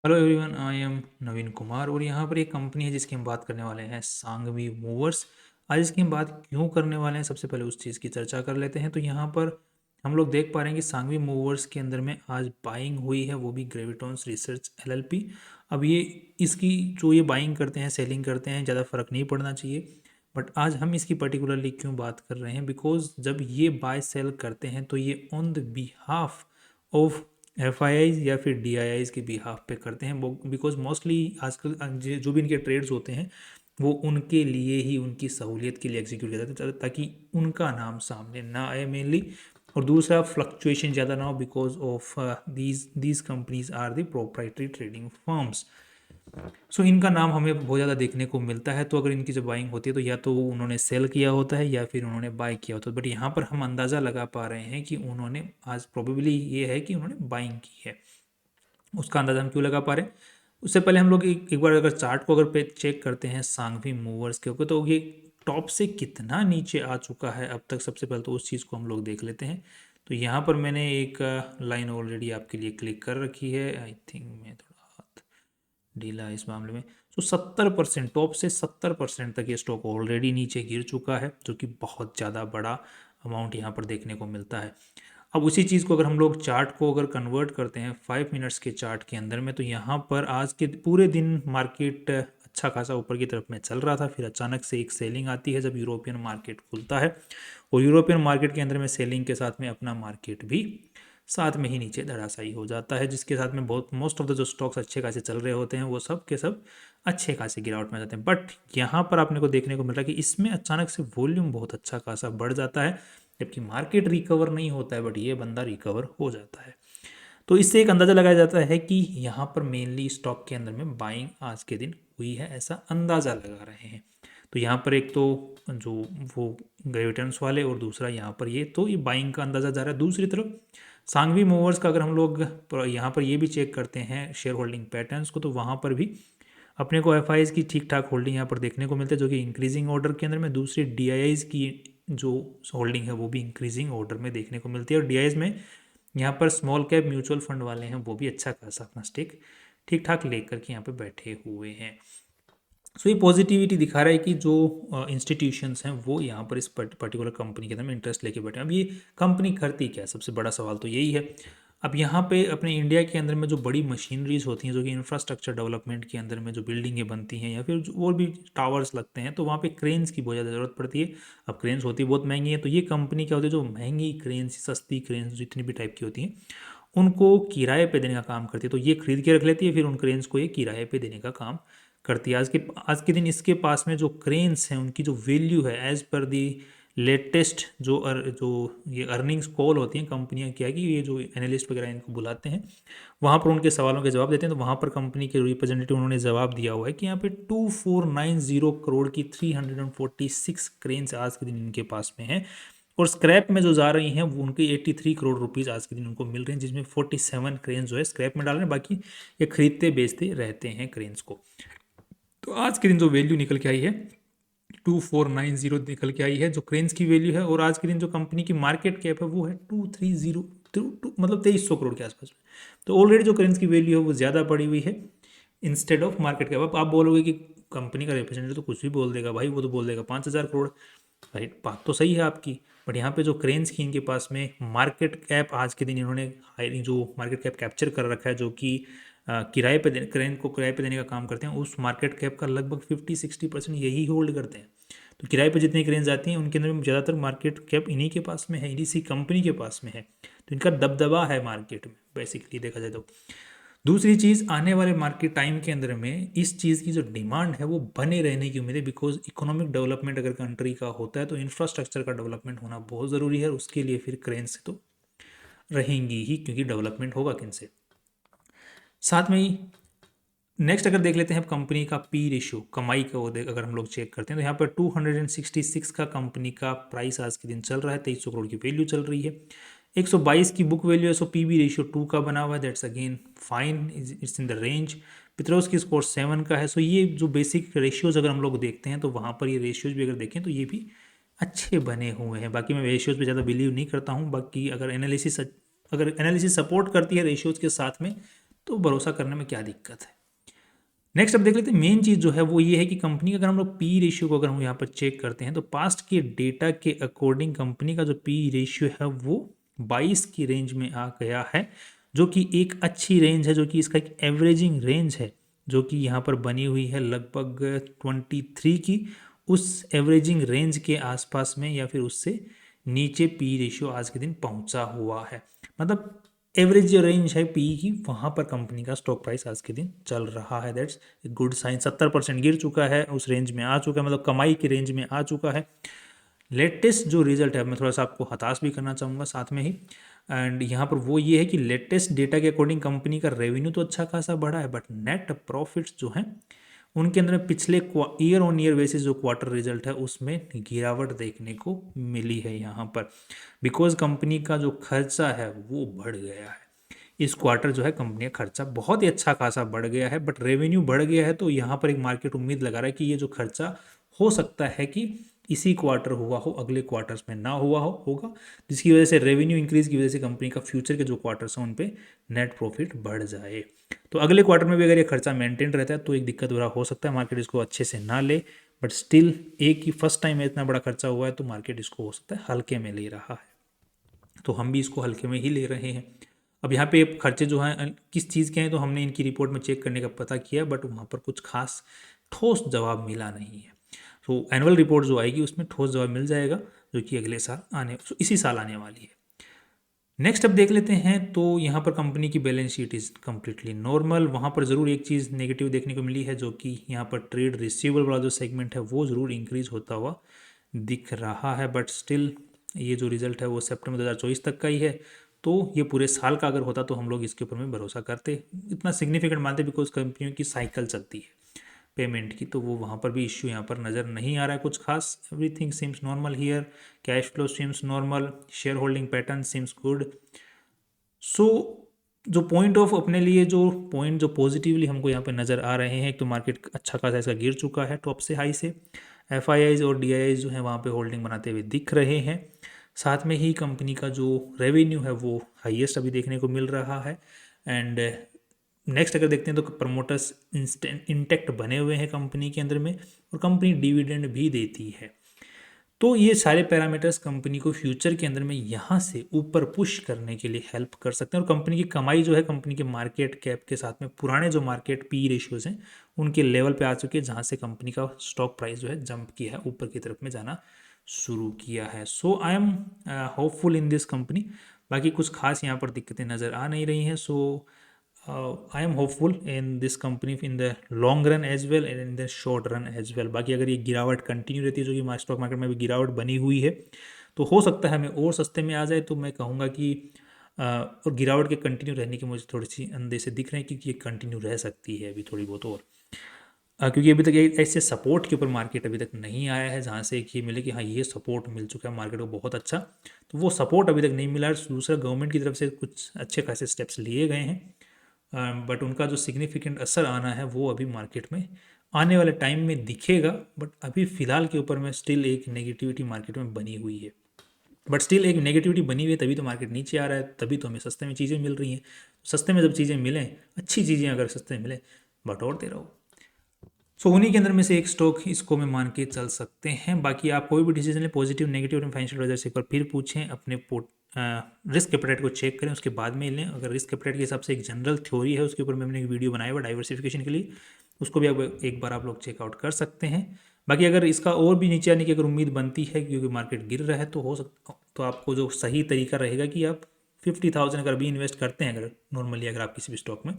Hello everyone, I am नवीन कुमार और यहाँ पर एक कंपनी है जिसकी हम बात करने वाले हैं, सांगवी मूवर्स। आज इसकी हम बात क्यों करने वाले हैं, सबसे पहले उस चीज़ की चर्चा कर लेते हैं। तो यहाँ पर हम लोग देख पा रहे हैं कि सांगवी मूवर्स के अंदर में आज बाइंग हुई है, वो भी ग्रेविटॉन्स रिसर्च एलएलपी। अब ये इसकी जो ये बाइंग करते हैं, सेलिंग करते हैं, ज़्यादा फर्क नहीं पड़ना चाहिए। बट आज हम इसकी पर्टिकुलरली क्यों बात कर रहे हैं, बिकॉज जब ये बाय सेल करते हैं तो ये on the behalf of F या फिर डी के बिहाफ पे करते हैं, वो बिकॉज मोस्टली आजकल जो भी इनके ट्रेड्स होते हैं वो उनके लिए ही, उनकी सहूलियत के लिए एग्जीक्यूट किया जाता है, ताकि उनका नाम सामने ना आए मेनली। और दूसरा, फ्लक्चुएशन ज़्यादा ना हो, because of these companies are the proprietary trading firms. So इनका नाम हमें बहुत ज़्यादा देखने को मिलता है। तो अगर इनकी जब बाइंग होती है तो या तो उन्होंने सेल किया होता है या फिर उन्होंने बाय किया होता है। बट यहाँ पर हम अंदाज़ा लगा पा रहे हैं कि उन्होंने आज प्रोबेबली ये है कि उन्होंने बाइंग की है। उसका अंदाज़ा हम क्यों लगा पा रहे हैं, उससे पहले हम लोग एक बार अगर चार्ट को अगर पे चेक करते हैं सांघवी मूवर्स के ऊपर, तो ये टॉप से कितना नीचे आ चुका है अब तक। सबसे पहले तो उस चीज़ को हम लोग देख लेते हैं। तो यहाँ पर मैंने एक लाइन ऑलरेडी आपके लिए क्लिक कर रखी है। आई थिंक मैं थोड़ा हाथ ढीला है इस मामले में। तो 70%, टॉप से 70% तक ये स्टॉक ऑलरेडी नीचे गिर चुका है, जो कि बहुत ज़्यादा बड़ा अमाउंट यहाँ पर देखने को मिलता है। अब उसी चीज़ को अगर हम लोग चार्ट को अगर कन्वर्ट करते हैं 5 मिनट्स के चार्ट के अंदर में, तो यहाँ पर आज के पूरे दिन मार्केट अच्छा खासा ऊपर की तरफ में चल रहा था। फिर अचानक से एक सेलिंग आती है जब यूरोपियन मार्केट खुलता है, और यूरोपियन मार्केट के अंदर में सेलिंग के साथ में अपना मार्केट भी साथ में ही नीचे धराशायी हो जाता है, जिसके साथ में बहुत मोस्ट ऑफ द जो स्टॉक्स अच्छे खासे चल रहे होते हैं वो सब के सब अच्छे खासे गिरावट में जाते हैं। बट यहाँ पर आपने को देखने को मिल रहा है कि इसमें अचानक से वॉल्यूम बहुत अच्छा खासा बढ़ जाता है, जबकि मार्केट रिकवर नहीं होता है, बट ये बंदा रिकवर हो जाता है। तो इससे एक अंदाज़ा लगाया जाता है कि यहाँ पर मेनली स्टॉक के अंदर में बाइंग आज के दिन हुई है, ऐसा अंदाज़ा लगा रहे हैं। तो यहाँ पर एक तो जो वो ग्रेविटेंस वाले, और दूसरा यहाँ पर ये बाइंग का अंदाज़ा जा रहा है। दूसरी तरफ सांघवी मूवर्स का अगर हम लोग यहाँ पर ये भी चेक करते हैं शेयर होल्डिंग पैटर्न्स को, तो वहाँ पर भी अपने को एफ की ठीक ठाक होल्डिंग यहाँ पर देखने को मिलती है, जो कि इंक्रीजिंग ऑर्डर के अंदर में। दूसरी डी की जो होल्डिंग है वो भी इंक्रीजिंग ऑर्डर में देखने को मिलती है। और डी में यहाँ पर स्मॉल कैप म्यूचुअल फंड वाले हैं, वो भी अच्छा खासा अपना स्टेक ठीक ठाक लेकर के यहाँ पे बैठे हुए हैं। सो ये पॉजिटिविटी दिखा रहा है कि जो इंस्टीट्यूशंस हैं वो यहाँ पर इस पर्टिकुलर कंपनी के अंदर में इंटरेस्ट लेके बैठे हैं। अब ये कंपनी करती क्या है, सबसे बड़ा सवाल तो यही है। अब यहाँ पे अपने इंडिया के अंदर में जो बड़ी मशीनरीज होती हैं, जो कि इंफ्रास्ट्रक्चर डेवलपमेंट के अंदर में जो बिल्डिंगें बनती हैं या फिर और भी टावर्स लगते हैं, तो वहाँ पे क्रेन्स की बहुत ज़्यादा ज़रूरत पड़ती है। अब क्रेन्स होती है बहुत महंगी है, तो ये कंपनी क्या होती है, जो महंगी क्रेन्स, सस्ती क्रेन्स जितनी भी टाइप की होती हैं, उनको किराए पे देने का काम करती है। तो ये खरीद के रख लेती है, फिर उन क्रेन्स को ये किराए पे देने का काम करती है। आज के दिन इसके पास में जो क्रेन्स हैं उनकी जो वैल्यू है, एज पर दी लेटेस्ट जो ये अर्निंग्स कॉल होती हैं, कंपनियां क्या है कि ये जो एनालिस्ट वगैरह इनको बुलाते हैं, वहाँ पर उनके सवालों के जवाब देते हैं। तो वहाँ पर कंपनी के रिप्रेजेंटेटिव उन्होंने जवाब दिया हुआ है कि यहाँ पे 2490 करोड़ की 346 क्रेन्स आज के दिन इनके पास में है। और स्क्रैप में जो जा रही हैं वो उनके 83 करोड़ रुपीज़ आज के दिन उनको मिल रहे हैं, जिसमें 47 क्रेन जो है स्क्रैप में डाल रहे हैं, बाकी ये खरीदते बेचते रहते हैं क्रेन्स को। तो आज के दिन जो वैल्यू निकल के आई है 2490 निकल के आई है, जो क्रेन्स की वैल्यू है। और आज के दिन जो कंपनी की मार्केट कैप है वो है 230 मतलब 2300 करोड़ के आसपास। तो ऑलरेडी जो क्रेन्स की वैल्यू है वो ज़्यादा बढ़ी हुई है इंस्टेड ऑफ मार्केट कैप। अब आप बोलोगे कि कंपनी का रिप्रेजेंटेटिव तो कुछ भी बोल देगा भाई, वो तो बोल देगा 5000 करोड़। राइट, बात तो सही है आपकी। बट यहाँ पे जो क्रेन्स की इनके पास में मार्केट कैप आज के दिन इन्होंने जो मार्केट कैप कैप्चर कर रखा है, जो कि किराए पे क्रेन को किराए पे देने का काम करते हैं, उस मार्केट कैप का लगभग 50-60% यही होल्ड करते हैं। तो किराए पे जितनी क्रेन्स आती हैं उनके अंदर में ज़्यादातर मार्केट कैप इन्हीं के पास में है, इसी कंपनी के पास में है। तो इनका दबदबा है मार्केट में, बेसिकली देखा जाए तो। दूसरी चीज़, आने वाले मार्केट टाइम के अंदर में इस चीज़ की जो डिमांड है वो बने रहने की उम्मीद है, बिकॉज इकोनॉमिक डेवलपमेंट अगर कंट्री का होता है तो इंफ्रास्ट्रक्चर का डेवलपमेंट होना बहुत ज़रूरी है। उसके लिए फिर क्रेन्स तो रहेंगी ही, क्योंकि डेवलपमेंट होगा किन से। साथ में ही नेक्स्ट अगर देख लेते हैं कंपनी का पी रेशियो, कमाई का वो अगर हम लोग चेक करते हैं, तो यहाँ पर 266 का कंपनी का प्राइस आज के दिन चल रहा है, 2300 करोड़ की वैल्यू चल रही है। 122 की बुक वैल्यू है, सो पी बी रेशियो 2 का बना हुआ है, that's again fine, it's in the range. Piotroski की स्कोर 7 का है। सो ये जो बेसिक रेशियोज अगर हम लोग देखते हैं तो वहाँ पर ये रेशियोज भी अगर देखें तो ये भी अच्छे बने हुए हैं। बाकी मैं रेशियोज पे ज़्यादा बिलीव नहीं करता हूँ, बाकी अगर एनालिसिस सपोर्ट करती है रेशियोज के साथ में तो भरोसा करने में क्या दिक्कत है। नेक्स्ट अब देख लेते हैं, मेन चीज़ जो है वो ये है कि कंपनी का अगर हम लोग पी रेशियो को अगर हम यहाँ पर चेक करते हैं तो पास्ट के डेटा के अकॉर्डिंग कंपनी का जो पी रेशियो है वो 22 की रेंज में आ गया है, जो कि एक अच्छी रेंज है, जो कि इसका एक एवरेजिंग रेंज है जो कि यहाँ पर बनी हुई है लगभग 23 की। उस एवरेजिंग रेंज के आसपास में या फिर उससे नीचे पी रेशियो आज के दिन पहुंचा हुआ है। मतलब एवरेज जो रेंज है पी की, वहाँ पर कंपनी का स्टॉक प्राइस आज के दिन चल रहा है। That's a good sign. 70% गिर चुका है, उस रेंज में आ चुका है, मतलब कमाई की रेंज में आ चुका है। लेटेस्ट जो रिजल्ट है, मैं थोड़ा सा आपको हताश भी करना चाहूँगा साथ में ही, एंड यहाँ पर वो ये है कि लेटेस्ट डेटा के अकॉर्डिंग कंपनी का रेवेन्यू तो अच्छा खासा बढ़ा है, बट नेट प्रॉफिट्स जो हैं उनके अंदर पिछले ईयर ऑन ईयर बेसिस जो क्वार्टर रिजल्ट है उसमें गिरावट देखने को मिली है यहाँ पर, बिकॉज कंपनी का जो खर्चा है वो बढ़ गया है। इस क्वार्टर जो है कंपनी का खर्चा बहुत ही अच्छा खासा बढ़ गया है, बट रेवेन्यू बढ़ गया है, तो यहाँ पर एक मार्केट उम्मीद लगा रहा है कि ये जो खर्चा हो सकता है कि इसी क्वार्टर हुआ हो, अगले क्वार्टर्स में ना हुआ होगा, जिसकी वजह से रेवेन्यू इंक्रीज की वजह से कंपनी का फ्यूचर के जो क्वार्टर्स हैं उन पे नेट प्रॉफिट बढ़ जाए। तो अगले क्वार्टर में भी अगर ये खर्चा मेंटेन रहता है तो एक दिक्कत बुरा हो सकता है, मार्केट इसको अच्छे से ना ले, बट स्टिल एक ही फर्स्ट टाइम में इतना बड़ा खर्चा हुआ है तो मार्केट इसको हो सकता है हल्के में ले रहा है, तो हम भी इसको हल्के में ही ले रहे हैं। अब यहाँ पे खर्चे जो हैं किस चीज़ के हैं तो हमने इनकी रिपोर्ट में चेक करने का पता किया, बट वहाँ पर कुछ खास ठोस जवाब मिला नहीं है। तो एनुअल रिपोर्ट जो आएगी उसमें ठोस जवाब मिल जाएगा, जो कि अगले साल इसी साल आने वाली है। नेक्स्ट अब देख लेते हैं, तो यहाँ पर कंपनी की balance sheet is completely normal. वहाँ पर ज़रूर एक चीज़ नेगेटिव देखने को मिली है, जो कि यहाँ पर ट्रेड रिसीवेबल वाला जो सेगमेंट है वो ज़रूर इंक्रीज होता हुआ दिख रहा है, बट स्टिल ये जो रिजल्ट है वो सितंबर 2024 तक का ही है, तो ये पूरे साल का अगर होता तो हम लोग इसके ऊपर में भरोसा करते, इतना सिग्निफिकेंट मानते, बिकॉज कंपनियों की साइकिल चलती है पेमेंट की, तो वो वहाँ पर भी इश्यू यहाँ पर नज़र नहीं आ रहा है कुछ खास। Everything seems normal here, cash flow seems normal, share holding pattern seems good. So जो पॉइंट ऑफ अपने लिए जो पॉइंट जो पॉजिटिवली हमको यहाँ पे नज़र आ रहे हैं, एक तो मार्केट अच्छा खासा इसका गिर चुका है टॉप से हाई से, FIIs और DIIs जो है वहाँ पे होल्डिंग बनाते हुए दिख रहे हैं, साथ में ही कंपनी का जो रेवेन्यू है वो हाईएस्ट अभी देखने को मिल रहा है। एंड नेक्स्ट अगर देखते हैं तो प्रमोटर्स इंटैक्ट बने हुए हैं कंपनी के अंदर में, और कंपनी डिविडेंड भी देती है, तो ये सारे पैरामीटर्स कंपनी को फ्यूचर के अंदर में यहाँ से ऊपर पुश करने के लिए हेल्प कर सकते हैं, और कंपनी की कमाई जो है कंपनी के मार्केट कैप के साथ में पुराने जो मार्केट पी रेशियोज हैं उनके लेवल पे आ चुके हैं, जहाँ से कंपनी का स्टॉक प्राइस जो है जंप किया है, ऊपर की तरफ में जाना शुरू किया है। So I am hopeful in this company. बाकी कुछ खास यहाँ पर दिक्कतें नज़र आ नहीं रही हैं, so I am hopeful in this company in the long run as well and in the short run as well. बाकी अगर ये गिरावट कंटिन्यू रहती है, जो कि स्टॉक मार्केट में भी गिरावट बनी हुई है, तो हो सकता है हमें और सस्ते में आ जाए, तो मैं कहूँगा कि और गिरावट के कंटिन्यू रहने के मुझे थोड़ी सी अंदेशे दिख रहे हैं, क्योंकि ये कंटिन्यू रह सकती है अभी थोड़ी बहुत और, क्योंकि अभी तक ऐसे सपोर्ट के ऊपर मार्केट अभी तक नहीं आया है जहाँ से एक ये मिले कि हाँ ये सपोर्ट मिल चुका है मार्केट को बहुत अच्छा, तो वो सपोर्ट अभी तक नहीं मिला है। दूसरा, गवर्नमेंट की तरफ से कुछ अच्छे खासे स्टेप्स लिए गए हैं, बट उनका जो सिग्निफिकेंट असर आना है वो अभी मार्केट में आने वाले टाइम में दिखेगा, बट अभी फ़िलहाल के ऊपर में स्टिल एक नेगेटिविटी मार्केट में बनी हुई है। बट स्टिल एक नेगेटिविटी बनी हुई है, तभी तो मार्केट नीचे आ रहा है, तभी तो हमें सस्ते में चीज़ें मिल रही हैं। सस्ते में जब चीज़ें मिलें, अच्छी चीज़ें अगर सस्ते में मिलें, बटोरते रहो। सो उन्हीं के अंदर में से एक स्टॉक इसको मैं मान के चल सकते हैं। बाकी आप कोई भी डिसीजन लें, पॉजिटिव नेगेटिव और फाइनेंशियल वजह से एक बार फिर पूछें, अपने रिस्क कैपिटल को चेक करें, उसके बाद में लें। अगर रिस्क कैपिटल के हिसाब से एक जनरल थ्योरी है, उसके ऊपर मैंने एक वीडियो बनाया हुआ डाइवर्सिफिकेशन के लिए, उसको भी एक बार आप लोग चेकआउट कर सकते हैं। बाकी अगर इसका और भी नीचे आने की अगर उम्मीद बनती है, क्योंकि मार्केट गिर रहा है, तो हो सकता, तो आपको जो सही तरीका रहेगा कि आप 50,000 अगर भी इन्वेस्ट करते हैं, अगर नॉर्मली अगर आप किसी भी स्टॉक में,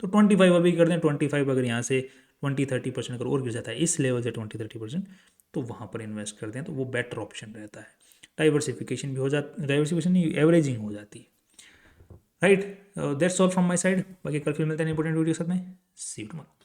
तो 25 अभी कर दें। 25 अगर यहाँ से 20-30% अगर और गिर जाता है इस लेवल से 20-30%, तो वहाँ पर इन्वेस्ट कर दें, तो वो बेटर ऑप्शन रहता है। डाइवर्सिफिकेशन भी हो जाती, डाइवर्सिफिकेशन नहीं, एवरेजिंग हो जाती है। Right, that's all from my side. बाकी कल फिर मिलते हैं इंपॉर्टेंट वीडियो के साथ में। सी यू टुमारो।